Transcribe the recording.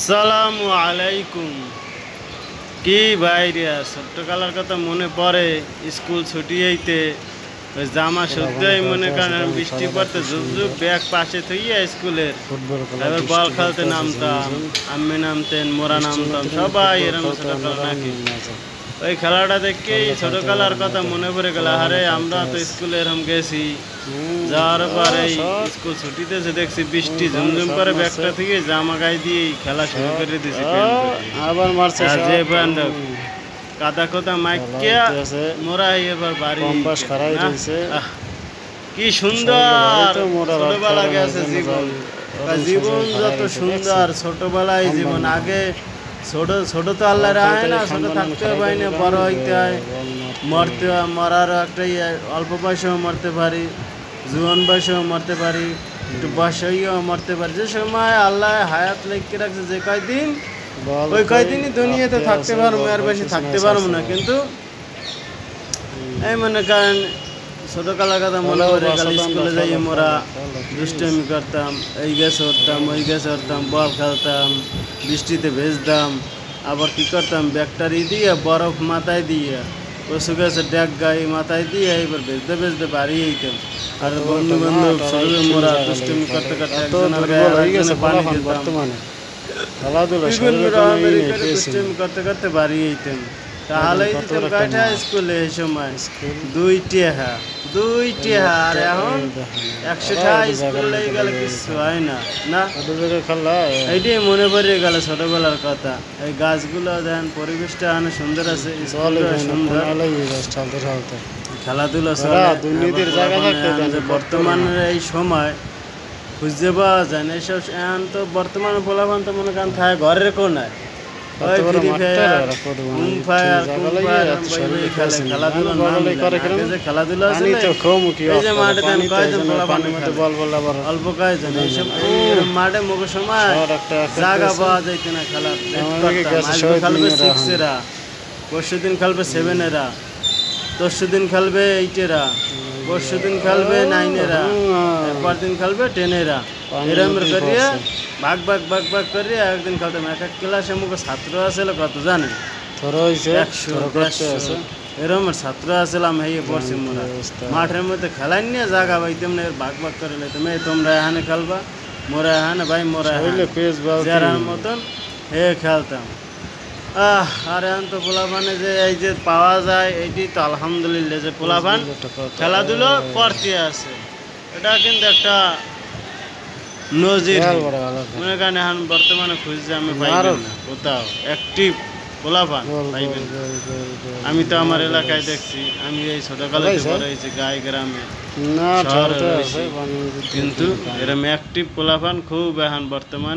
আসসালামু আলাইকুম। কি ভাইরিয়া ছোট্টকালের কথা মনে পড়ে। স্কুল ছুটি হইতে ওই জামা শুদ্ধই মনে করেন বৃষ্টি পড়তে ঝুপ ঝুপ ব্যাগ পাশে থইয়া স্কুলের এবার বল খেলতে নামতাম। আম্মি নামতেন, মোরা নামতাম, সবাই এরকম ছোটকাল নাকি। ওই খেলাটা দেখেই ছোটকালার কথা মনে পড়ে গেল। আরে আমরা তো স্কুলে এরকম গেছি, যাওয়ার পরে স্কুল ছুটিতে দেখছি বৃষ্টি ঝুমঝুম করে ব্যাগটা থেকে জামা গায়ে দিয়ে খেলা শুরু করে দিয়েছি। আবার মারছে যে কাদা কোদা মাইকিয়া মোরা এবার বাড়ি। কি সুন্দর ছোটবেলা গেছে জীবন। জীবন যত সুন্দর ছোটবেলায় জীবন। আগে ছোট ছোট তো আল্লাহ রায় না, ছোট থাকতে পারি না, বড় হইতে হয়, মরতে হয়। মরার একটা অল্প বয়সেও মরতে পারি, জুয়ান বয়সেও মরতে পারি, একটু বয়স হইয়াও মরতে পারি। যে সময় আল্লাহ হায়াত লিখে রাখছে যে কয়দিন, ওই কয়দিনই দুনিয়াতে থাকতে পারবো, আর বেশি থাকতে পারবো না। কিন্তু এই মনে করেন ছোটকালের কথা মনে পড়ে গেল। স্কুলে যাই মোরা দুষ্টামি করতাম, এই গ্যাস হরতাম, ওই গ্যাস হরতাম, বল খেলতাম, বৃষ্টিতে ভেজতাম। আবার কী করতাম, ব্যাগটারি দিয়ে বরফ মাথায় দিয়ে কচু গাছের ড্যাগ গায়ে মাথায় দিয়ে এবার ভেজতে ভেজতে বাড়ি যেতাম। আর বন্ধু বান্ধব সবাই মোরা দুষ্টামি করতে করতে একজনের গায়ে আরেকজনে পানি দিতাম। বিভিন্ন রকমের দুষ্টামি করতে করতে বাড়ি যেতাম। তাহলেই দিতাম কয়টা স্কুলে এই সময় 2 টাকা। আর এখন 100 টাকা স্কুল লেগে গেলে কিছু হয় না। না এইটাই মনে পড়ে গেল ছোটবেলার কথা। এই গাছগুলো দেখেন, পরিবেশটা অনেক সুন্দর আছে, সুন্দর খেলাধুলা চলে। বর্তমানের এই সময় খুঁজতে পাওয়া যায় না এইসব। এখন তো বর্তমানে পোলাপান তো মনে করেন থাকে ঘরের কোনায়, ওই ফ্রি ফায়ার খেলাধুলা অল্প কয়েকজন এইসব মাঠে মুখের সময় জায়গা পাওয়া যাইতে না খেলার। খেলবে 6-এরা, পরশু দিন খেলবে 7-এরা, তরশু দিন খেলবে 8-এরা, পরশু দিন খেলবে 9-এরা, এরপর দিন খেলবে 10-এরা। এরম করিয়া ভাগ ভাগ ভাগ ভাগ করিয়া একদিন খেলতাম। এক এক ক্লাসে মুখে ছাত্র আসলে কত জানেন, 100-150 এরম ছাত্র আসলাম। হয়ে পড়ছি মোরা মাঠের মধ্যে খেলাই নিয়ে জায়গা পাইতাম না, ভাগ ভাগ করে লাইতাম। এই তোমরা এখানে খেলবা, মোরা এখানে, ভাই মোরা যারার মতন হে খেলতাম। আর এখন তো পোলাপানে যে এই যে পাওয়া যায়, এইটি তো আলহামদুলিল্লাহ যে পোলাপান খেলাধুলো করতে আছে। এটা কিন্তু একটা নজির মনে করেন। এখন বর্তমানে খুঁজছে আমি পাইবেন না কোথাও অ্যাক্টিভ পোলাপান পাইবেন। আমি তো আমার এলাকায় দেখছি, আমি এই ছোটকালে বড় হয়েছি গায়ে গ্রামে, শহরে, কিন্তু এরকম অ্যাক্টিভ পোলাপান খুব এখন বর্তমানে।